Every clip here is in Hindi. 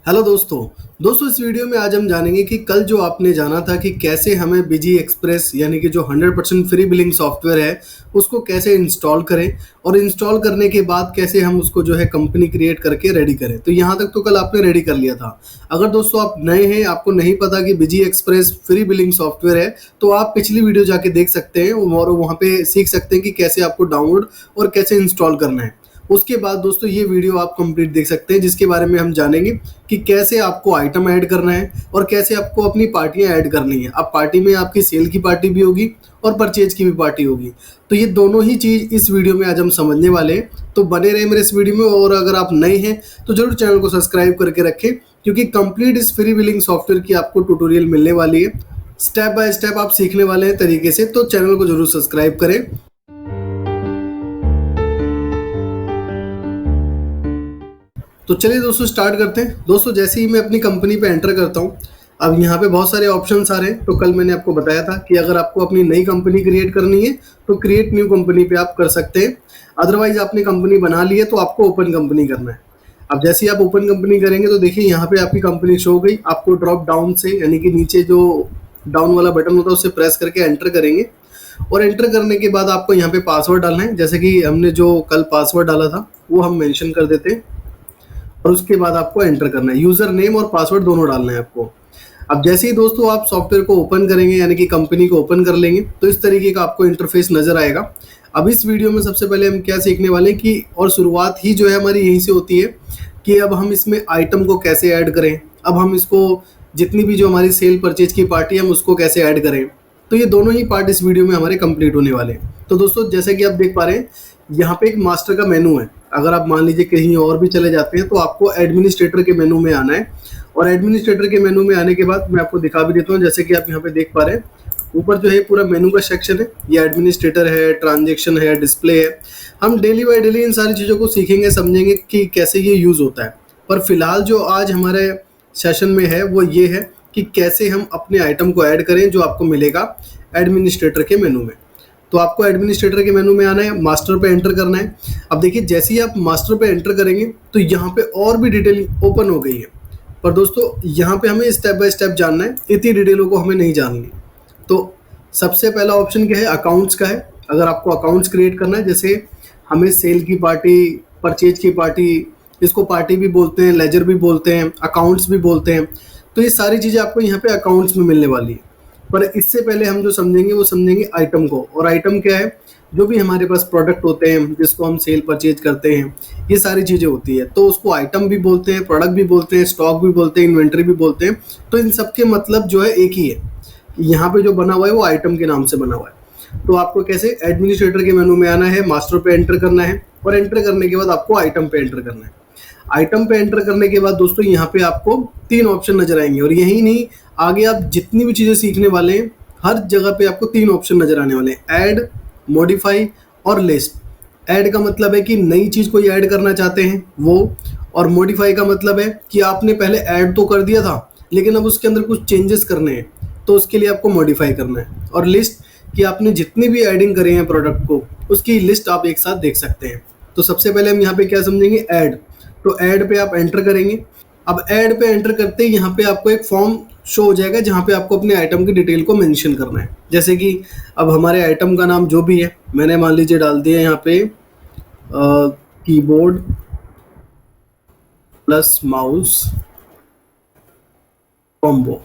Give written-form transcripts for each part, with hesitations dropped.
हेलो दोस्तों इस वीडियो में आज हम जानेंगे कि कल जो आपने जाना था कि कैसे हमें बिजी एक्सप्रेस यानी कि जो 100% फ्री बिलिंग सॉफ्टवेयर है उसको कैसे इंस्टॉल करें और इंस्टॉल करने के बाद कैसे हम उसको जो है कंपनी क्रिएट करके रेडी करें। तो यहाँ तक तो कल आपने रेडी कर लिया था। अगर दोस्तों आप नए हैं, आपको नहीं पता कि busy express free billing software है, तो आप पिछली वीडियो जाके देख सकते हैं और वहाँ पे सीख सकते हैं कि कैसे आपको डाउनलोड और कैसे इंस्टॉल करना है। उसके बाद दोस्तों ये वीडियो आप कंप्लीट देख सकते हैं, जिसके बारे में हम जानेंगे कि कैसे आपको आइटम ऐड करना है और कैसे आपको अपनी पार्टियां ऐड करनी है। अब पार्टी में आपकी सेल की पार्टी भी होगी और परचेज की भी पार्टी होगी, तो ये दोनों ही चीज़ इस वीडियो में आज हम समझने वाले हैं। तो बने रहे मेरे इस वीडियो में, और अगर आप नए हैं तो जरूर चैनल को सब्सक्राइब करके रखें, क्योंकि कंप्लीट इस फ्री बिलिंग सॉफ्टवेयर की आपको ट्यूटोरियल मिलने वाली है। स्टेप बाय स्टेप आप सीखने वाले हैं तरीके से, तो चैनल को जरूर सब्सक्राइब करें। तो चलिए दोस्तों स्टार्ट करते हैं। दोस्तों जैसे ही मैं अपनी कंपनी पे एंटर करता हूँ, अब यहाँ पे बहुत सारे ऑप्शंस आ रहे हैं। तो कल मैंने आपको बताया था कि अगर आपको अपनी नई कंपनी क्रिएट करनी है तो क्रिएट न्यू कंपनी पे आप कर सकते हैं। अदरवाइज आपने कंपनी बना ली है तो आपको ओपन कंपनी करना है। अब जैसे ही आप ओपन कंपनी करेंगे तो देखिए यहाँ पे आपकी कंपनी शो हो गई। आपको ड्रॉप डाउन से यानी कि नीचे जो डाउन वाला बटन होता है उससे प्रेस करके एंटर करेंगे, और एंटर करने के बाद आपको यहाँ पे पासवर्ड डालना है। जैसे कि हमने जो कल पासवर्ड डाला था वो हम मेंशन कर देते हैं, और उसके बाद आपको एंटर करना है। यूज़र नेम और पासवर्ड दोनों डालना है आपको। अब जैसे ही दोस्तों आप सॉफ्टवेयर को ओपन करेंगे यानी कि कंपनी को ओपन कर लेंगे तो इस तरीके का आपको इंटरफेस नज़र आएगा। अब इस वीडियो में सबसे पहले हम क्या सीखने वाले हैं कि, और शुरुआत ही जो है हमारी यहीं से होती है कि अब हम इसमें आइटम को कैसे ऐड करें। अब हम इसको जितनी भी जो हमारी सेल परचेज की पार्टी है हम उसको कैसे ऐड करें। तो ये दोनों ही पार्ट इस वीडियो में हमारे कंप्लीट होने वाले हैं। तो दोस्तों जैसे कि आप देख पा रहे हैं यहाँ पे एक मास्टर का मेनू है। अगर आप मान लीजिए कहीं और भी चले जाते हैं तो आपको एडमिनिस्ट्रेटर के मेनू में आना है, और एडमिनिस्ट्रेटर के मेनू में आने के बाद मैं आपको दिखा भी देता हूँ। जैसे कि आप यहाँ पे देख पा रहे हैं ऊपर जो है पूरा मेनू का सेक्शन है, ये एडमिनिस्ट्रेटर है, ट्रांजेक्शन है, डिस्प्ले है। हम डेली बाय डेली इन सारी चीज़ों को सीखेंगे, समझेंगे कि कैसे ये यूज़ होता है। पर फिलहाल जो आज हमारे सेशन में है वो ये है कि कैसे हम अपने आइटम को ऐड करें, जो आपको मिलेगा एडमिनिस्ट्रेटर के मेनू में। तो आपको एडमिनिस्ट्रेटर के मेनू में आना है, मास्टर पे एंटर करना है। अब देखिए जैसे ही आप मास्टर पे एंटर करेंगे तो यहाँ पे और भी डिटेल ओपन हो गई है, पर दोस्तों यहाँ पे हमें स्टेप बाय स्टेप जानना है, इतनी डिटेलों को हमें नहीं जाननी। तो सबसे पहला ऑप्शन क्या है, अकाउंट्स का है। अगर आपको अकाउंट्स क्रिएट करना है, जैसे हमें सेल की पार्टी, परचेज की पार्टी, इसको पार्टी भी बोलते हैं, लेजर भी बोलते हैं, अकाउंट्स भी बोलते हैं। तो ये सारी चीज़ें आपको यहाँ पे अकाउंट्स में मिलने वाली है। पर इससे पहले हम जो समझेंगे वो समझेंगे आइटम को। और आइटम क्या है, जो भी हमारे पास प्रोडक्ट होते हैं जिसको हम सेल परचेज करते हैं, ये सारी चीज़ें होती है। तो उसको आइटम भी बोलते हैं, प्रोडक्ट भी बोलते हैं, स्टॉक भी बोलते हैं, इन्वेंट्री भी बोलते हैं। तो इन सब के मतलब जो है एक ही है। यहाँ पे जो बना हुआ है वो आइटम के नाम से बना हुआ है। तो आपको कैसे एडमिनिस्ट्रेटर के मेनू में आना है, मास्टर पे एंटर करना है, और एंटर करने के बाद आपको आइटम पे एंटर करना है। आइटम पे एंटर करने के बाद दोस्तों यहाँ पे आपको 3 ऑप्शन नजर आएंगे, और यही नहीं, आगे आप जितनी भी चीज़ें सीखने वाले हैं हर जगह पे आपको 3 ऑप्शन नजर आने वाले हैं, ऐड, मॉडिफाई और लिस्ट। ऐड का मतलब है कि नई चीज़ कोई ऐड करना चाहते हैं वो, और मॉडिफाई का मतलब है कि आपने पहले ऐड तो कर दिया था लेकिन अब उसके अंदर कुछ चेंजेस करने हैं, तो उसके लिए आपको मॉडिफाई करना है। और लिस्ट कि आपने जितनी भी एडिंग करे हैं प्रोडक्ट को उसकी लिस्ट आप एक साथ देख सकते हैं। तो सबसे पहले हम यहाँ पे क्या समझेंगे, ऐड। तो ऐड पे आप एंटर करेंगे। अब ऐड पे एंटर करते ही यहाँ पे आपको एक फॉर्म शो हो जाएगा जहाँ पे आपको अपने आइटम की डिटेल को मेंशन करना है। जैसे कि अब हमारे आइटम का नाम जो भी है, मैंने मान लीजिए डाल दिया यहाँ पे कीबोर्ड प्लस माउस कॉम्बो,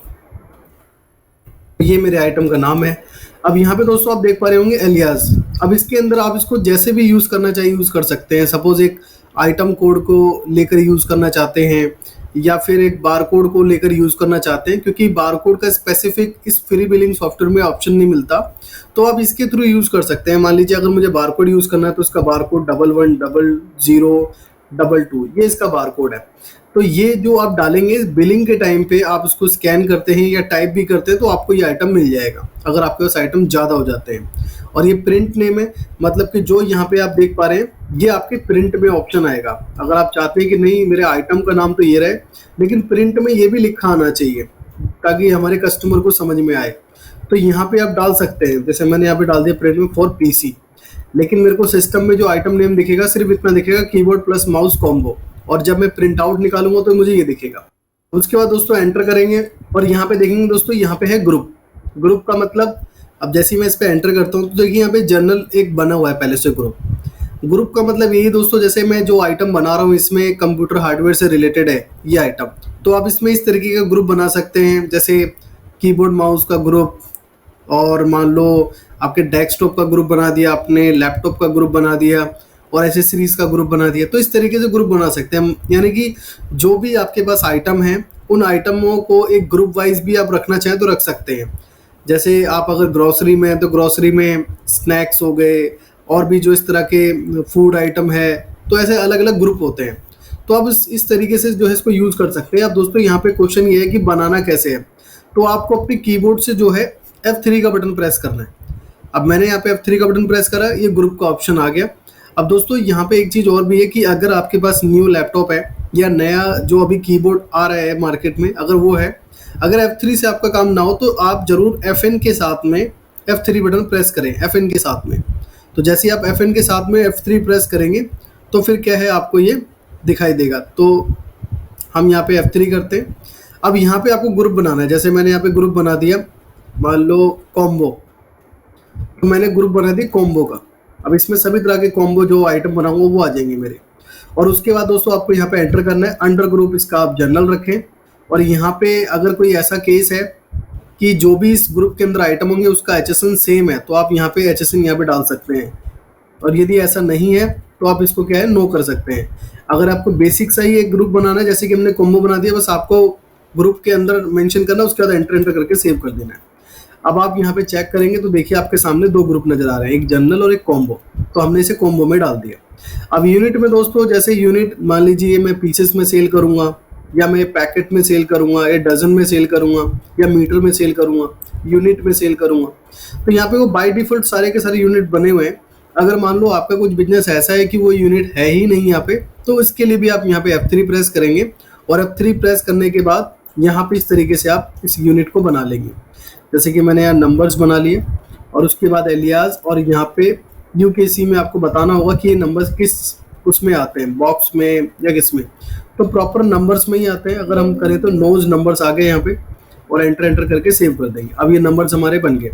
ये मेरे आइटम का नाम है। अब यहाँ पे दोस्तों आप देख पा रहे होंगे एलियास। अब इसके अंदर आप इसको जैसे भी यूज़ करना चाहिए यूज़ कर सकते हैं। सपोज एक आइटम कोड को लेकर यूज़ करना चाहते हैं, या फिर एक बार कोड को लेकर यूज़ करना चाहते हैं, क्योंकि बार कोड का स्पेसिफिक इस फ्री बिलिंग सॉफ्टवेयर में ऑप्शन नहीं मिलता, तो आप इसके थ्रू यूज़ कर सकते हैं। मान लीजिए अगर मुझे बार कोड यूज़ करना है तो इसका बार कोड 110022, ये इसका बार कोड है। तो ये जो आप डालेंगे बिलिंग के टाइम पे, आप उसको स्कैन करते हैं या टाइप भी करते हैं तो आपको ये आइटम मिल जाएगा, अगर आपके पास आइटम ज़्यादा हो जाते हैं। और ये प्रिंट नेम है, मतलब कि जो यहाँ पे आप देख पा रहे हैं ये आपके प्रिंट में ऑप्शन आएगा। अगर आप चाहते हैं कि नहीं मेरे आइटम का नाम तो ये रहे लेकिन प्रिंट में ये भी लिखा आना चाहिए ताकि हमारे कस्टमर को समझ में आए, तो यहाँ पे आप डाल सकते हैं। जैसे मैंने यहाँ पे डाल दिया प्रिंट में फॉर पीसी, लेकिन मेरे को सिस्टम में जो आइटम नेम दिखेगा सिर्फ इतना दिखेगा, कीबोर्ड प्लस माउस कॉम्बो, और जब मैं प्रिंट आउट निकालूंगा तो मुझे ये दिखेगा। उसके बाद दोस्तों एंटर करेंगे और यहाँ पे देखेंगे दोस्तों, यहाँ पे है ग्रुप। ग्रुप का मतलब, अब जैसे ही मैं इस पे एंटर करता हूँ तो देखिए यहाँ पे जनरल एक बना हुआ है पहले से ग्रुप। ग्रुप का मतलब यही दोस्तों, जैसे मैं जो आइटम बना रहा हूँ इसमें कंप्यूटर हार्डवेयर से रिलेटेड है ये आइटम, तो आप इसमें इस तरीके का ग्रुप बना सकते हैं, जैसे कीबोर्ड माउस का ग्रुप, और मान लो आपके डेस्कटॉप का ग्रुप बना दिया आपने, लैपटॉप का ग्रुप बना दिया, और एसेसरीज का ग्रुप बना दिया। तो इस तरीके से ग्रुप बना सकते हैं हम, यानी कि जो भी आपके पास आइटम है उन आइटमों को एक ग्रुप वाइज भी आप रखना चाहें तो रख सकते हैं। जैसे आप अगर ग्रोसरी में हैं तो ग्रोसरी में स्नैक्स हो गए, और भी जो इस तरह के फूड आइटम है, तो ऐसे अलग अलग ग्रुप होते हैं। तो आप इस तरीके से जो है इसको यूज़ कर सकते हैं। अब दोस्तों यहाँ पे क्वेश्चन ये है कि बनाना कैसे है, तो आपको अपने कीबोर्ड से जो है F3 का बटन प्रेस करना है। अब मैंने यहाँ पे F3 का बटन प्रेस करा, ये ग्रुप का ऑप्शन आ गया। अब दोस्तों यहाँ पे एक चीज़ और भी है कि अगर आपके पास न्यू लैपटॉप है या नया जो अभी कीबोर्ड आ रहा है मार्केट में, अगर वो है, अगर F3 से आपका काम ना हो तो आप जरूर FN के साथ में F3 बटन प्रेस करें, FN के साथ में। तो जैसे ही आप FN के साथ में F3 प्रेस करेंगे तो फिर क्या है, आपको ये दिखाई देगा। तो हम यहाँ पे F3 करते हैं। अब यहाँ पे आपको ग्रुप बनाना है, जैसे मैंने यहाँ पे ग्रुप बना दिया, मान लो कॉम्बो, तो मैंने ग्रुप बना दिया कॉम्बो का। अब इसमें सभी तरह के कॉम्बो जो आइटम बनाऊंगा वो आ जाएंगे मेरे। और उसके बाद दोस्तों आपको यहाँ पे एंटर करना है, अंडर ग्रुप इसका आप जनरल रखें। और यहाँ पे अगर कोई ऐसा केस है कि जो भी इस ग्रुप के अंदर आइटम होंगे उसका HSN सेम है, तो आप यहाँ पे HSN यहाँ पे डाल सकते हैं। और यदि ऐसा नहीं है तो आप इसको क्या है, नो कर सकते हैं। अगर आपको बेसिक सा ही एक ग्रुप बनाना है, जैसे कि हमने कॉम्बो बना दिया, बस आपको ग्रुप के अंदर मेंशन करना, उसके बाद एंटर करके सेव कर देना है। अब आप यहाँ पे चेक करेंगे तो देखिए आपके सामने दो ग्रुप नजर आ रहे हैं, एक जनरल और एक कॉम्बो। तो हमने इसे कॉम्बो में डाल दिया। अब यूनिट में दोस्तों, जैसे यूनिट मान लीजिए मैं पीसेस में सेल करूंगा, या मैं पैकेट में सेल करूंगा, या डजन में सेल करूंगा, या मीटर में सेल करूंगा, यूनिट में सेल करूंगा, तो यहाँ पे वो बाय डिफॉल्ट सारे के सारे यूनिट बने हुए हैं। अगर मान लो आपका कुछ बिजनेस ऐसा है कि वो यूनिट है ही नहीं यहाँ पे, तो इसके लिए भी आप यहाँ पे F3 प्रेस करेंगे, और F3 प्रेस करने के बाद यहाँ पे इस तरीके से आप इस यूनिट को बना लेंगे। जैसे कि मैंने यहाँ नंबर्स बना लिए, और उसके बाद एलियास, और यहाँ पे UKC में आपको बताना होगा कि ये नंबर्स किस उसमें आते हैं, बॉक्स में या किस में, तो प्रॉपर नंबर्स में ही आते हैं। अगर हम करें तो नोज नंबर्स आ गए यहाँ पे, और एंटर करके सेव कर देंगे। अब ये नंबर्स हमारे बन गए।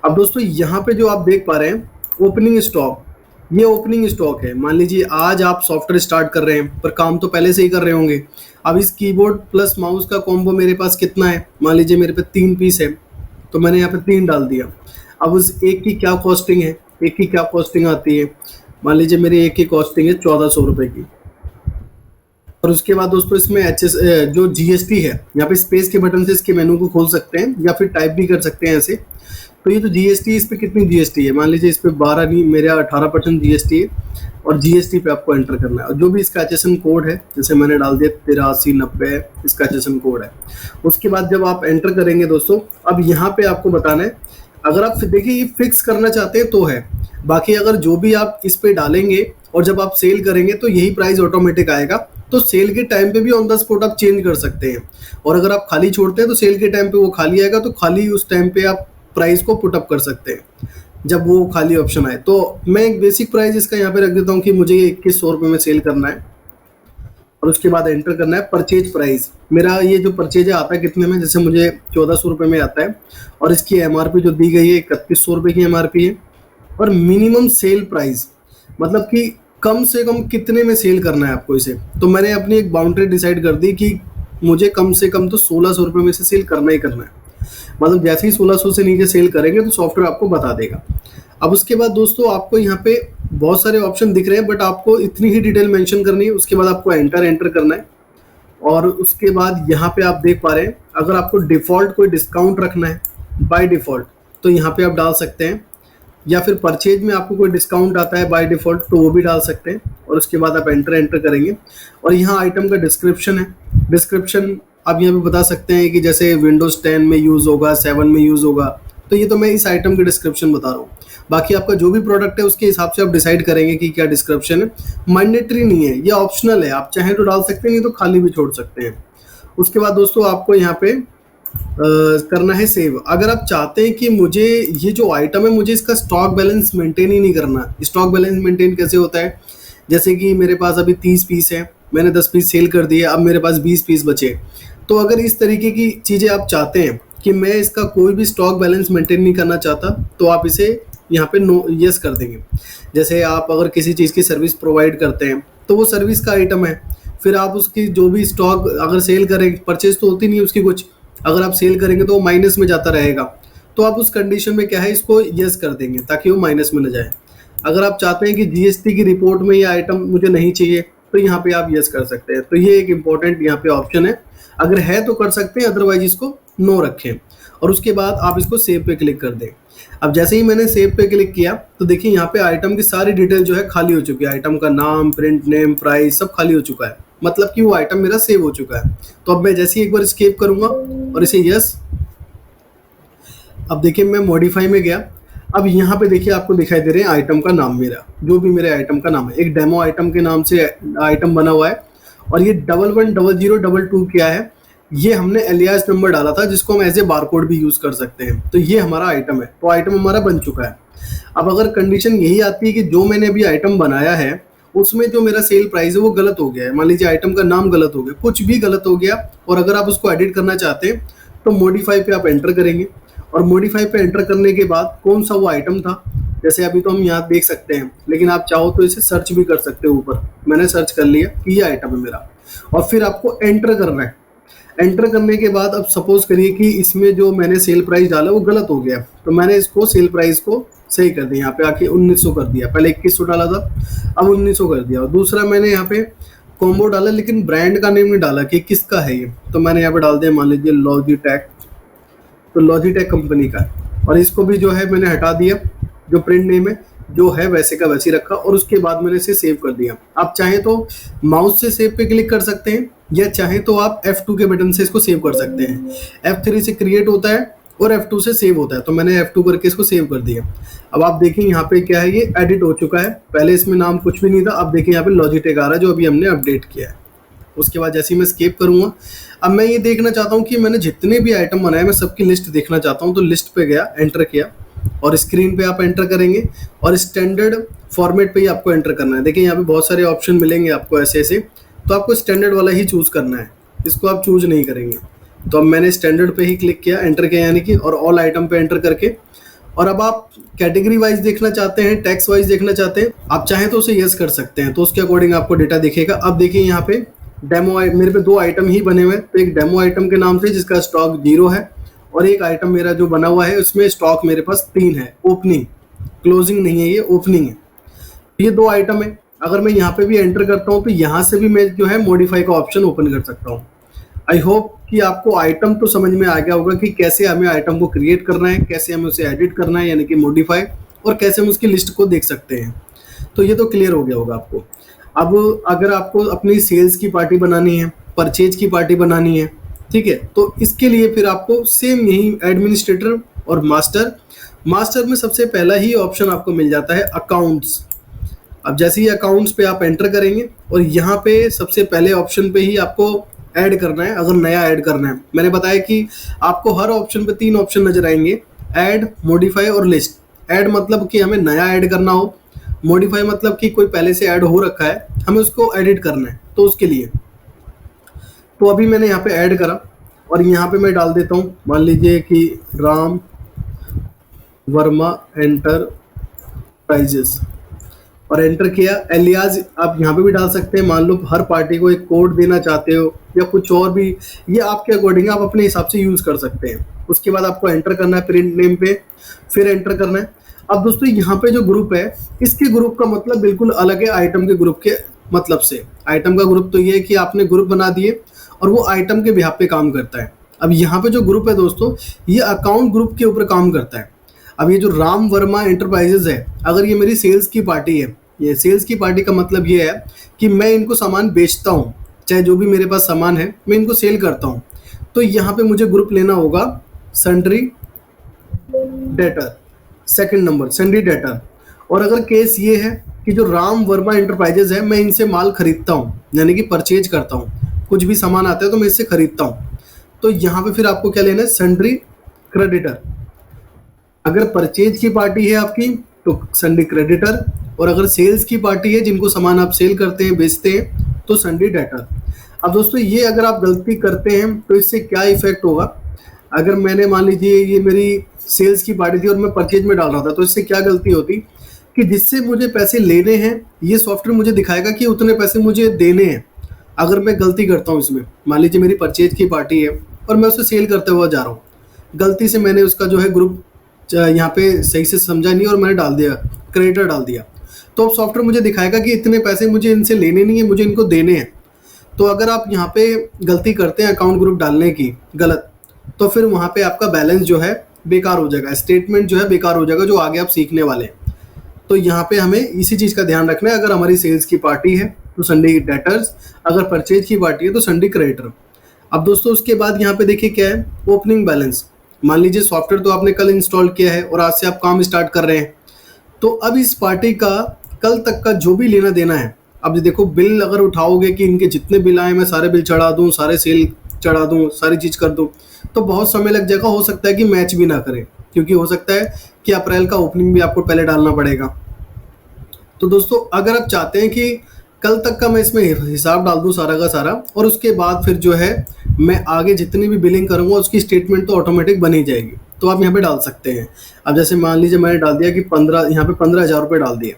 अब दोस्तों यहाँ पे जो आप देख पा रहे हैं ओपनिंग स्टॉक, ये ओपनिंग स्टॉक है। मान लीजिए आज आप सॉफ्टवेयर स्टार्ट कर रहे हैं, पर काम तो पहले से ही कर रहे होंगे। अब इस कीबोर्ड प्लस माउस का कॉम्बो मेरे पास कितना है, मान लीजिए मेरे पे 3 पीस है, तो मैंने यहाँ पे 3 डाल दिया। अब उस एक की क्या कॉस्टिंग है, एक की क्या कॉस्टिंग आती है, मान लीजिए मेरी एक की कॉस्टिंग है 1400 रुपये की। और उसके बाद दोस्तों इसमें जो GST है, यहाँ पे स्पेस के बटन से इसके मेनू को खोल सकते हैं, या फिर टाइप भी कर सकते हैं ऐसे। तो ये जो GST, इस पर कितनी GST है, मान लीजिए इस पर 12 नहीं, मेरे 18% GST है, और GST पे आपको एंटर करना है। और जो भी इसका HSN कोड है, जैसे मैंने डाल दिया 8390 इसका HSN कोड है। उसके बाद जब आप एंटर करेंगे दोस्तों, अब यहाँ पे आपको बताना है, अगर आप देखिए ये फिक्स करना चाहते हैं तो है, बाकी अगर जो भी आप इस पे डालेंगे और जब आप सेल करेंगे तो यही प्राइस ऑटोमेटिक आएगा। तो सेल के टाइम पे भी ऑन द स्पॉट आप चेंज कर सकते हैं, और अगर आप खाली छोड़ते हैं तो सेल के टाइम पे वो खाली आएगा, तो खाली उस टाइम पे आप प्राइस को पुट अप कर सकते हैं जब वो खाली ऑप्शन आए। तो मैं एक बेसिक प्राइस इसका यहाँ पे रख देता हूँ कि मुझे 2100 रुपये में सेल करना है, और उसके बाद एंटर करना है परचेज प्राइस। मेरा ये जो परचेज आता है कितने में, जैसे मुझे 1400 रुपये में आता है, और इसकी MRP जो दी गई है 3100 रुपये की MRP है। और मिनिमम सेल प्राइस मतलब कि कम से कम कितने में सेल करना है आपको इसे, तो मैंने अपनी एक बाउंड्री डिसाइड कर दी कि मुझे कम से कम तो 1600 रुपये में से सेल करना ही करना है। मतलब जैसे ही 1600 से नीचे सेल करेंगे तो सॉफ्टवेयर आपको बता देगा। अब उसके बाद दोस्तों आपको यहाँ पे बहुत सारे ऑप्शन दिख रहे हैं, बट आपको इतनी ही डिटेल मेंशन करनी है। उसके बाद आपको एंटर करना है, और उसके बाद यहाँ पे आप देख पा रहे हैं, अगर आपको डिफ़ॉल्ट कोई डिस्काउंट रखना है बाय डिफ़ॉल्ट तो यहाँ पे आप डाल सकते हैं, या फिर परचेज में आपको कोई डिस्काउंट आता है बाय डिफ़ॉल्ट तो वो भी डाल सकते हैं। और उसके बाद आप एंटर करेंगे, और यहाँ आइटम का डिस्क्रिप्शन है। डिस्क्रिप्शन आप यहाँ पे बता सकते हैं कि जैसे विंडोज़ 10 में यूज़ होगा, 7 में यूज़ होगा, तो ये तो मैं इस आइटम की डिस्क्रिप्शन बता रहा हूँ। बाकी आपका जो भी प्रोडक्ट है उसके हिसाब से आप डिसाइड करेंगे कि क्या डिस्क्रिप्शन है। मैंडेटरी नहीं है, ये ऑप्शनल है, आप चाहें तो डाल सकते हैं, नहीं तो खाली भी छोड़ सकते हैं। उसके बाद दोस्तों आपको यहाँ पे करना है सेव। अगर आप चाहते हैं कि मुझे ये जो आइटम है मुझे इसका स्टॉक बैलेंस मेंटेन ही नहीं करना, स्टॉक बैलेंस मेंटेन कैसे होता है जैसे कि मेरे पास अभी 30 पीस है, मैंने 10 पीस सेल कर दिए, अब मेरे पास 20 पीस बचे। तो अगर इस तरीके की चीज़ें आप चाहते हैं कि मैं इसका कोई भी स्टॉक बैलेंस मेंटेन नहीं करना चाहता, तो आप इसे यहाँ पे नो यस कर देंगे। जैसे आप अगर किसी चीज़ की सर्विस प्रोवाइड करते हैं तो वो सर्विस का आइटम है, फिर आप उसकी जो भी स्टॉक अगर सेल करें, परचेज तो होती नहीं है उसकी कुछ, अगर आप सेल करेंगे तो वो माइनस में जाता रहेगा। तो आप उस कंडीशन में क्या है, इसको यस कर देंगे ताकि वो माइनस में न जाए। अगर आप चाहते हैं कि जीएसटी की रिपोर्ट में ये आइटम मुझे नहीं चाहिए, तो यहाँ पे आप यस कर सकते हैं। तो ये एक इम्पॉर्टेंट यहाँ पे ऑप्शन है, अगर है तो कर सकते हैं, अदरवाइज इसको नो रखें। और उसके बाद आप इसको सेव पे क्लिक कर दें। अब जैसे ही मैंने सेव पे क्लिक किया तो देखिए यहाँ पे आइटम की सारी डिटेल जो है खाली हो चुकी है। आइटम का नाम, प्रिंट नेम, प्राइस सब खाली हो चुका है, मतलब कि वो आइटम मेरा सेव हो चुका है। तो अब मैं जैसे ही एक बार एस्केप करूंगा और इसे यस, अब देखिए मैं मॉडिफाई में गया। अब यहाँ पे देखिए आपको दिखाई दे रहे हैं आइटम का नाम, मेरा जो भी मेरे आइटम का नाम है, एक डेमो आइटम के नाम से आइटम बना हुआ है। और ये 110022 क्या है, ये हमने एलियास नंबर डाला था जिसको हम एज ए बारकोड भी यूज कर सकते हैं। तो ये हमारा आइटम है, तो आइटम हमारा बन चुका है। अब अगर कंडीशन यही आती है कि जो मैंने अभी आइटम बनाया है उसमें जो मेरा सेल प्राइस है वो गलत हो गया है, मान लीजिए आइटम का नाम गलत हो गया, कुछ भी गलत हो गया, और अगर आप उसको एडिट करना चाहते हैं तो मॉडिफाई पे आप एंटर करेंगे। और मॉडिफाई पे एंटर करने के बाद कौन सा वो आइटम था, जैसे अभी तो हम यहाँ देख सकते हैं, लेकिन आप चाहो तो इसे सर्च भी कर सकते हो। ऊपर मैंने सर्च कर लिया कि ये आइटम है मेरा, और फिर आपको एंटर करना है। एंटर करने के बाद अब सपोज करिए कि इसमें जो मैंने सेल प्राइस डाला वो गलत हो गया, तो मैंने इसको सेल प्राइस को सही कर दिया, यहाँ पे आके 1900 कर दिया। पहले 2100 डाला था, अब 1900 कर दिया। और दूसरा मैंने यहाँ पे कॉम्बो डाला, लेकिन ब्रांड का नेम नहीं डाला कि किसका है ये, तो मैंने यहाँ पे डाल दिया मान लीजिए लॉजिटेक, तो लॉजिटेक कंपनी का है। और इसको भी जो है मैंने हटा दिया, जो प्रिंट नेम है जो है वैसे का वैसे ही रखा, और उसके बाद मैंने इसे सेव कर दिया। आप चाहें तो माउस से सेव पे क्लिक कर सकते हैं, या चाहें तो आप F2 के बटन से इसको सेव कर सकते हैं। F3 से क्रिएट होता है और F2 से सेव होता है, तो मैंने F2 करके इसको सेव कर दिया। अब आप देखिए यहाँ पे क्या है, ये एडिट हो चुका है। पहले इसमें नाम कुछ भी नहीं था, अब देखिए यहाँ पे लॉजिटेक आ रहा है जो अभी हमने अपडेट किया है। उसके बाद जैसे ही मैं स्केप करूँगा, अब मैं ये देखना चाहता हूँ कि मैंने जितने भी आइटम बनाए मैं सबकी लिस्ट देखना चाहता हूँ। तो लिस्ट पे गया, एंटर किया, और स्क्रीन पे आप एंटर करेंगे और स्टैंडर्ड फॉर्मेट पे ही आपको एंटर करना है। देखिए यहाँ पे बहुत सारे ऑप्शन मिलेंगे आपको ऐसे ऐसे, तो आपको स्टैंडर्ड वाला ही चूज़ करना है, इसको आप चूज नहीं करेंगे। तो अब मैंने स्टैंडर्ड पे ही क्लिक किया, एंटर किया यानी कि, और ऑल आइटम पे एंटर करके। और अब आप कैटेगरी वाइज देखना चाहते हैं, टैक्स वाइज देखना चाहते हैं, आप चाहें तो उसे यस कर सकते हैं, तो उसके अकॉर्डिंग आपको डेटा दिखेगा। अब देखिए यहाँ पे डेमो, मेरे पे 2 आइटम ही बने हुए हैं, तो एक डेमो आइटम के नाम से जिसका स्टॉक 0 है, और एक आइटम मेरा जो बना हुआ है उसमें स्टॉक मेरे पास 3 है, ओपनिंग, क्लोजिंग नहीं है, ये ओपनिंग है। ये 2 आइटम है। अगर मैं यहाँ पे भी एंटर करता हूँ तो यहाँ से भी मैं जो है मॉडिफाई का ऑप्शन ओपन कर सकता हूँ। आई होप कि आपको आइटम तो समझ में आ गया होगा कि कैसे हमें आइटम को क्रिएट करना है, कैसे हमें उसे एडिट करना है यानी कि मॉडिफाई, और कैसे हम उसकी लिस्ट को देख सकते हैं। तो ये तो क्लियर हो गया होगा आपको। अब अगर आपको अपनी सेल्स की पार्टी बनानी है, परचेज की पार्टी बनानी है, ठीक है, तो इसके लिए फिर आपको सेम यही एडमिनिस्ट्रेटर और मास्टर में सबसे पहला ही ऑप्शन आपको मिल जाता है अकाउंट्स। अब जैसे ही अकाउंट्स पे आप एंटर करेंगे और यहाँ पे सबसे पहले ऑप्शन पे ही आपको ऐड करना है, अगर नया ऐड करना है। मैंने बताया कि आपको हर ऑप्शन पे 3 ऑप्शन नजर आएंगे, ऐड, मॉडिफाई और लिस्ट। ऐड मतलब कि हमें नया ऐड करना हो, मॉडिफाई मतलब कि कोई पहले से ऐड हो रखा है, हमें उसको एडिट करना है, तो उसके लिए। तो अभी मैंने यहाँ पे ऐड करा और यहाँ पे मैं डाल देता हूँ, मान लीजिए कि राम वर्मा एंटरप्राइजेस, और एंटर किया। एलियास आप यहाँ पे भी डाल सकते हैं, मान लो हर पार्टी को एक कोड देना चाहते हो या कुछ और भी, ये आपके अकॉर्डिंग आप अपने हिसाब से यूज़ कर सकते हैं। उसके बाद आपको एंटर करना है प्रिंट नेम पे, फिर एंटर करना है। अब दोस्तों यहाँ पे जो ग्रुप है, इसके ग्रुप का मतलब बिल्कुल अलग है आइटम के ग्रुप के मतलब से। आइटम का ग्रुप तो ये है कि आपने ग्रुप बना दिए और वो आइटम के बिहाफ पे काम करता है। अब यहाँ पे जो ग्रुप है दोस्तों, ये अकाउंट ग्रुप के ऊपर काम करता है। अब ये जो राम वर्मा एंटरप्राइजेज है, अगर ये मेरी सेल्स की पार्टी है, ये सेल्स की पार्टी का मतलब ये है कि मैं इनको सामान बेचता हूँ, चाहे जो भी मेरे पास सामान है मैं इनको सेल करता हूँ। तो यहाँ पे मुझे ग्रुप लेना होगा sundry debtor, second number sundry debtor. और अगर केस ये है कि जो राम वर्मा एंटरप्राइजेज है, मैं इनसे माल खरीदता हूँ, यानी कि परचेज करता हूँ, कुछ भी सामान आता है तो मैं इससे खरीदता हूँ, तो यहाँ पे फिर आपको क्या लेना है, सन्ड्री क्रेडिटर। अगर परचेज की पार्टी है आपकी तो सन्ड्री क्रेडिटर, और अगर सेल्स की पार्टी है जिनको सामान आप सेल करते हैं, बेचते हैं, तो संडे डेटर। अब दोस्तों ये अगर आप गलती करते हैं तो इससे क्या इफेक्ट होगा, अगर मैंने मान लीजिए ये मेरी सेल्स की पार्टी थी और मैं परचेज में डाल रहा था, तो इससे क्या गलती होती कि जिससे मुझे पैसे लेने हैं ये सॉफ्टवेयर मुझे दिखाएगा कि उतने पैसे मुझे देने हैं। अगर मैं गलती करता हूँ इसमें, मान लीजिए मेरी परचेज की पार्टी है और मैं उसे सेल करते हुआ जा रहा हूँ, गलती से मैंने उसका जो है ग्रुप यहाँ पे सही से समझा नहीं और मैंने डाल दिया, क्रेडिटर डाल दिया, तो अब सॉफ्टवेयर मुझे दिखाएगा कि इतने पैसे मुझे इनसे लेने नहीं है, मुझे इनको देने हैं। तो अगर आप यहाँ पे गलती करते हैं अकाउंट ग्रुप डालने की गलत, तो फिर वहाँ पे आपका बैलेंस जो है बेकार हो जाएगा, स्टेटमेंट जो है बेकार हो जाएगा जो आगे आप सीखने वाले हैं। तो यहाँ पे हमें इसी चीज़ का ध्यान रखना है, अगर हमारी सेल्स की पार्टी है तो संडे डेटर्स, अगर परचेज की पार्टी है तो संडे क्रेडिटर। अब दोस्तों उसके बाद यहाँ पे देखिए क्या है, ओपनिंग बैलेंस। मान लीजिए सॉफ्टवेयर तो आपने कल इंस्टॉल किया है और आज से आप काम स्टार्ट कर रहे हैं, तो अब इस पार्टी का कल तक का जो भी लेना देना है, अब देखो बिल अगर उठाओगे कि इनके जितने बिल आए मैं सारे बिल चढ़ा दूँ, सारे सेल चढ़ा दूँ, सारी चीज़ कर दूँ, तो बहुत समय लग जाएगा, हो सकता है कि मैच भी ना करे, क्योंकि हो सकता है कि अप्रैल का ओपनिंग भी आपको पहले डालना पड़ेगा। तो दोस्तों अगर आप चाहते हैं कि कल तक का मैं इसमें हिसाब डाल दूं सारा का सारा, और उसके बाद फिर जो है मैं आगे जितनी भी बिलिंग करूंगा उसकी स्टेटमेंट तो ऑटोमेटिक बनी जाएगी, तो आप यहाँ पे डाल सकते हैं। अब जैसे मान लीजिए मैंने डाल दिया कि 15, यहाँ पे 15,000 रुपये डाल दिए।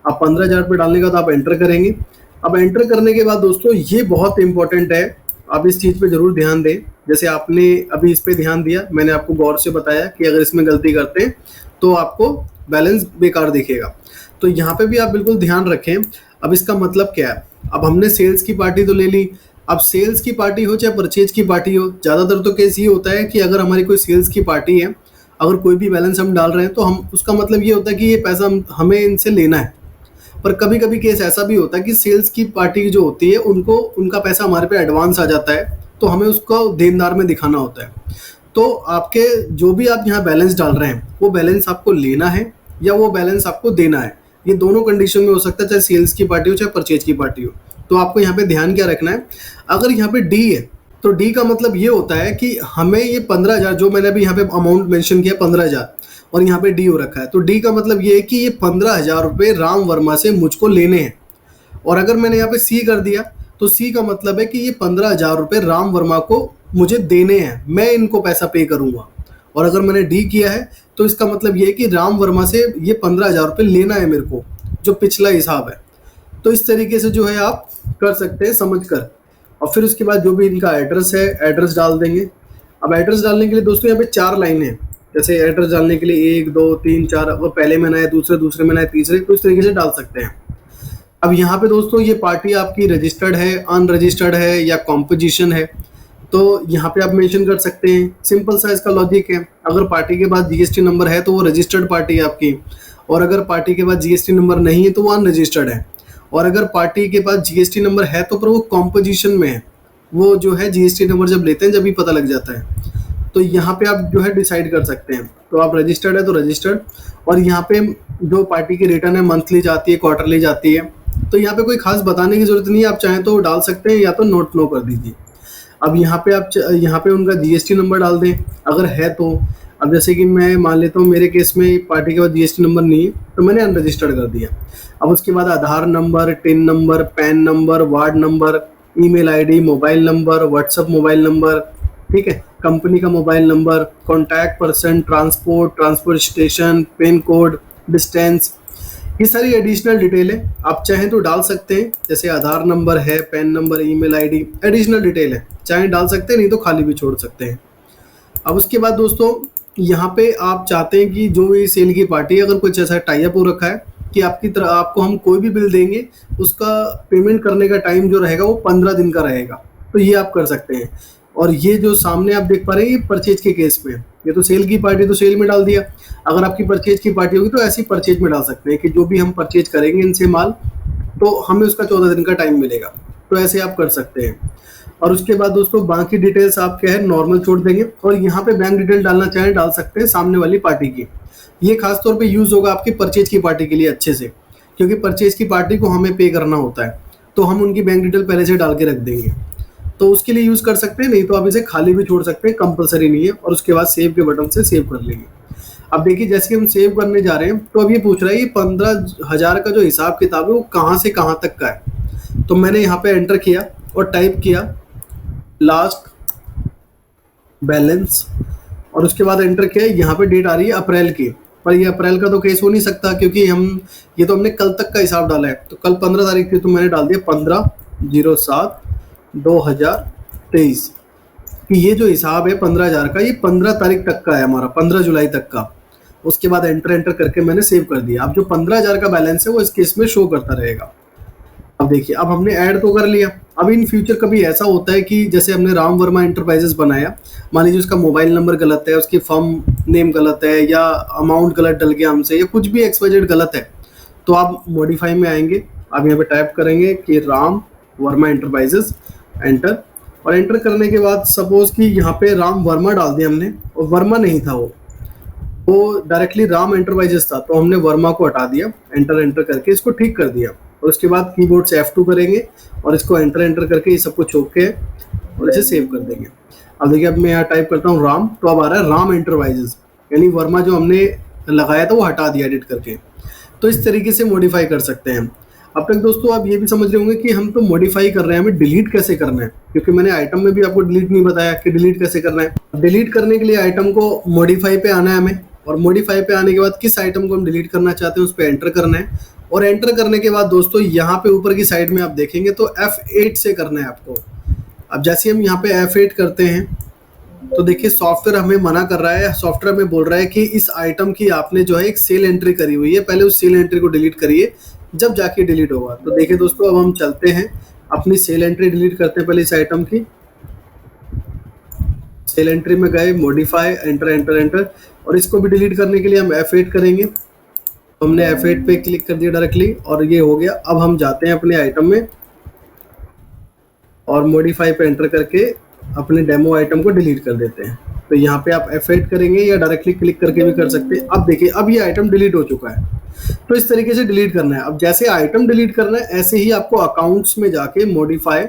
अब 15,000 रुपये डालने के बाद आप एंटर करेंगे। अब एंटर करने के बाद दोस्तों ये बहुत इंपॉर्टेंट है, आप इस चीज़ पे ज़रूर ध्यान दें। जैसे आपने अभी इस पे ध्यान दिया, मैंने आपको गौर से बताया कि अगर इसमें गलती करते हैं तो आपको बैलेंस बेकार दिखेगा, तो यहाँ पे भी आप बिल्कुल ध्यान रखें। अब इसका मतलब क्या है, अब हमने सेल्स की पार्टी तो ले ली, अब सेल्स की पार्टी हो चाहे परचेज की पार्टी हो, ज़्यादातर तो केस ये होता है कि अगर हमारी कोई सेल्स की पार्टी है, अगर कोई भी बैलेंस हम डाल रहे हैं तो हम उसका मतलब ये होता है कि ये पैसा हमें इनसे लेना है। पर कभी कभी केस ऐसा भी होता है कि सेल्स की पार्टी जो होती है उनको उनका पैसा हमारे पे एडवांस आ जाता है, तो हमें उसको देनदार में दिखाना होता है। तो आपके जो भी आप यहाँ बैलेंस डाल रहे हैं वो बैलेंस आपको लेना है या वो बैलेंस आपको देना है, ये दोनों कंडीशन में हो सकता है, चाहे सेल्स की पार्टी हो चाहे परचेज की पार्टी हो। तो आपको यहाँ पे ध्यान क्या रखना है, अगर यहाँ पे डी है तो डी का मतलब ये होता है कि हमें ये 15,000 जो मैंने अभी यहाँ पे अमाउंट मेंशन किया 15,000 और यहाँ पे डी हो रखा है, तो डी का मतलब ये है कि ये 15,000 रुपये राम वर्मा से मुझको लेने हैं। और अगर मैंने यहाँ पे सी कर दिया तो सी का मतलब है कि ये 15,000 रुपये राम वर्मा को मुझे देने हैं, मैं इनको पैसा पे करूँगा। और अगर मैंने डी किया है तो इसका मतलब ये है कि राम वर्मा से ये 15,000 रुपये लेना है मेरे को, जो पिछला हिसाब है। तो इस तरीके से जो है आप कर सकते हैं समझ कर। और फिर उसके बाद जो भी इनका एड्रेस है, एड्रेस डाल देंगे। अब एड्रेस डालने के लिए दोस्तों यहाँ पे 4 लाइनें हैं, जैसे एड्रेस डालने के लिए 1 2 3 4, अगर पहले में ना है दूसरे में ना है तीसरे, तो इस तरीके से डाल सकते हैं। अब यहाँ पे दोस्तों ये पार्टी आपकी रजिस्टर्ड है, अनरजिस्टर्ड है या कॉम्पोजिशन है, तो यहाँ पे आप मेंशन कर सकते हैं। सिंपल सा इसका लॉजिक है, अगर पार्टी के बाद जीएसटी नंबर है तो वो रजिस्टर्ड पार्टी है आपकी, और अगर पार्टी के बाद जीएसटी नंबर नहीं है तो वो अनरजिस्टर्ड है, और अगर पार्टी के पास जीएसटी नंबर है तो पर वो कॉम्पोजिशन में है, वो जो है जीएसटी नंबर जब लेते हैं जब भी पता लग जाता है। तो यहाँ पे आप जो है डिसाइड कर सकते हैं, तो आप रजिस्टर्ड है तो रजिस्टर्ड। और यहाँ पे जो पार्टी की रिटर्न है मंथली जाती है, क्वार्टरली जाती है, तो यहाँ पे कोई खास बताने की जरूरत नहीं है, आप चाहें तो डाल सकते हैं या तो नोट नो कर दीजिए। अब यहाँ पे आप यहाँ पे उनका जीएसटी नंबर डाल दें अगर है तो। अब जैसे कि मैं मान लेता हूँ मेरे केस में पार्टी के बाद जीएसटी नंबर नहीं है तो मैंने अनरजिस्टर्ड कर दिया। अब उसके बाद Aadhaar number, TIN number, PAN number, ward number, email ID, mobile number, WhatsApp mobile number, ठीक है, कंपनी का mobile number, contact person, transport station, pin code, distance, ये सारी एडिशनल डिटेल है, आप चाहें तो डाल सकते हैं। जैसे आधार नंबर है, pan number, email ID, additional detail है, चाहें डाल सकते हैं, नहीं तो खाली भी छोड़ सकते हैं। अब उसके बाद दोस्तों यहाँ पे आप चाहते हैं कि जो भी सेल की पार्टी है, अगर कुछ ऐसा टाई अप हो रखा है कि आपकी तरह आपको हम कोई भी बिल देंगे उसका पेमेंट करने का टाइम जो रहेगा वो 15 दिन का रहेगा, तो ये आप कर सकते हैं। और ये जो सामने आप देख पा रहे हैं ये परचेज के केस में, ये तो सेल की पार्टी तो सेल में डाल दिया। अगर आपकी परचेज की पार्टी होगी तो ऐसी परचेज में डाल सकते हैं कि जो भी हम परचेज करेंगे इनसे माल तो हमें उसका 14 दिन का टाइम मिलेगा, तो ऐसे आप कर सकते हैं। और उसके बाद दोस्तों बाकी डिटेल्स आप क्या है नॉर्मल छोड़ देंगे, और यहाँ पे बैंक डिटेल डालना चाहें डाल सकते हैं सामने वाली पार्टी की। ये खास तौर पे यूज़ होगा आपकी परचेज की पार्टी के लिए अच्छे से, क्योंकि परचेज की पार्टी को हमें पे करना होता है, तो हम उनकी बैंक डिटेल पहले से डाल के रख देंगे, तो उसके लिए यूज़ कर सकते हैं। नहीं तो आप इसे खाली भी छोड़ सकते हैं, कंपलसरी नहीं है। और उसके बाद सेव के बटन से सेव कर लेंगे। अब देखिए जैसे हम सेव करने जा रहे हैं तो अब ये पूछ रहा है ये 15,000 का जो हिसाब किताब है वो कहाँ से कहाँ तक का है। तो मैंने यहाँ पे एंटर किया और टाइप किया लास्ट बैलेंस और उसके बाद एंटर किया। यहाँ पे डेट आ रही है अप्रैल की, पर ये अप्रैल का तो केस हो नहीं सकता क्योंकि ये तो हमने कल तक का हिसाब डाला है। तो कल 15 तारीख थी तो मैंने डाल दिया 15/07/2023 कि ये जो हिसाब है 15,000 का ये 15 तारीख तक का है हमारा, 15 जुलाई तक का। उसके बाद एंटर करके मैंने सेव कर दिया। अब जो 15,000 का बैलेंस है वो इस केस में शो करता रहेगा। अब देखिए अब हमने ऐड तो कर लिया। अब इन फ्यूचर कभी ऐसा होता है कि जैसे हमने राम वर्मा एंटरप्राइजेस बनाया, मान लीजिए उसका मोबाइल नंबर गलत है, उसकी फर्म नेम गलत है या अमाउंट गलत डल गया हमसे या कुछ भी XYZ गलत है, तो आप मॉडिफाई में आएंगे। आप यहाँ पे टाइप करेंगे कि राम वर्मा एंटरप्राइजेस, एंटर। और एंटर करने के बाद सपोज कि यहाँ पे राम वर्मा डाल दिया हमने और वर्मा नहीं था वो डायरेक्टली राम एंटरप्राइजेस था, तो हमने वर्मा को हटा दिया। एंटर करके इसको ठीक कर दिया और उसके बाद कीबोर्ड से F2 करेंगे और इसको एंटर करके ये सबको छोड़ के और इसे सेव कर देंगे। अब देखिए अब मैं यहाँ टाइप करता हूँ राम, तो अब आ रहा है राम एंटरप्राइजेस, यानी वर्मा जो हमने लगाया था वो हटा दिया एडिट करके। तो इस तरीके से मॉडिफाई कर सकते हैं। अब तक दोस्तों आप ये भी समझ रहे होंगे कि हम तो मॉडिफाई कर रहे हैं, हमें डिलीट कैसे करना है, क्योंकि मैंने आइटम में भी आपको डिलीट नहीं बताया कि डिलीट कैसे करना है। डिलीट करने के लिए आइटम को मॉडिफाई पे आना है हमें, और मॉडिफाई पे आने के बाद किस आइटम को हम डिलीट करना चाहते हैं उस पर एंटर करना है। और एंटर करने के बाद दोस्तों यहाँ पे ऊपर की साइड में आप देखेंगे तो F8 से करना है आपको। अब जैसे हम यहाँ पे F8 करते हैं तो देखिए सॉफ्टवेयर हमें मना कर रहा है, सॉफ्टवेयर हमें बोल रहा है कि इस आइटम की आपने जो है एक सेल एंट्री करी हुई है, पहले उस सेल एंट्री को डिलीट करिए जब जाके डिलीट होगा। तो देखिए दोस्तों अब हम चलते हैं अपनी सेल एंट्री डिलीट करते हैं। पहले इस आइटम की सेल एंट्री में गए, मॉडिफाई, एंटर और इसको भी डिलीट करने के लिए हम F8 करेंगे। तो हमने F8 पे क्लिक कर दिया डायरेक्टली और ये हो गया। अब हम जाते हैं अपने आइटम में और मॉडिफाई पे एंटर करके अपने डेमो आइटम को डिलीट कर देते हैं। तो यहाँ पे आप F8 करेंगे या डायरेक्टली क्लिक करके भी कर सकते हैं। अब देखिए अब ये आइटम डिलीट हो चुका है। तो इस तरीके से डिलीट करना है। अब जैसे आइटम डिलीट करना है ऐसे ही आपको अकाउंट्स में जाके मॉडिफाई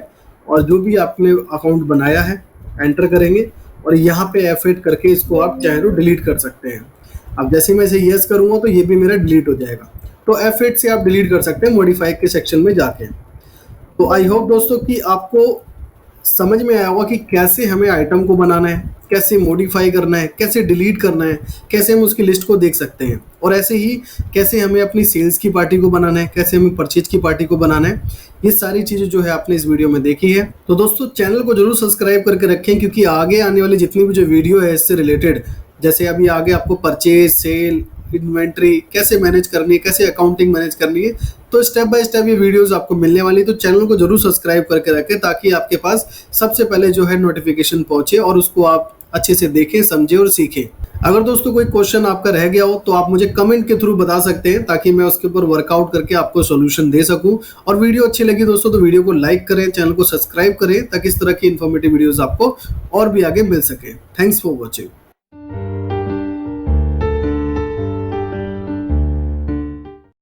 और जो भी आपने अकाउंट बनाया है एंटर करेंगे और यहाँ पे F8 करके इसको आप चाहे तो डिलीट कर सकते हैं। अब जैसे मैं इसे यस करूँगा तो ये भी मेरा डिलीट हो जाएगा। तो F8 से आप डिलीट कर सकते हैं मॉडिफाई के सेक्शन में जाके। तो आई होप दोस्तों कि आपको समझ में आया होगा कि कैसे हमें आइटम को बनाना है, कैसे मॉडिफाई करना है, कैसे डिलीट करना है, कैसे हम उसकी लिस्ट को देख सकते हैं, और ऐसे ही कैसे हमें अपनी सेल्स की पार्टी को बनाना है, कैसे हमें परचेज की पार्टी को बनाना है। ये सारी चीज़ें जो है आपने इस वीडियो में देखी है। तो दोस्तों चैनल को जरूर सब्सक्राइब करके रखें, क्योंकि आगे आने वाली जितनी भी जो वीडियो है इससे रिलेटेड, जैसे अभी आगे आपको परचेज, सेल, इन्वेंट्री कैसे मैनेज करनी है, कैसे अकाउंटिंग मैनेज करनी है, तो स्टेप बाय स्टेप ये वीडियोस आपको मिलने वाली है। तो चैनल को जरूर सब्सक्राइब करके रखें ताकि आपके पास सबसे पहले जो है नोटिफिकेशन पहुंचे और उसको आप अच्छे से देखें, समझें और सीखें। अगर दोस्तों कोई क्वेश्चन आपका रह गया हो तो आप मुझे कमेंट के थ्रू बता सकते हैं ताकि मैं उसके ऊपर वर्कआउट करके आपको सोल्यूशन दे सकूं। और वीडियो अच्छी लगी दोस्तों तो वीडियो को लाइक करें, चैनल को सब्सक्राइब करें ताकि इस तरह की इन्फॉर्मेटिव वीडियोस आपको और भी आगे मिल सके। Thanks for watching.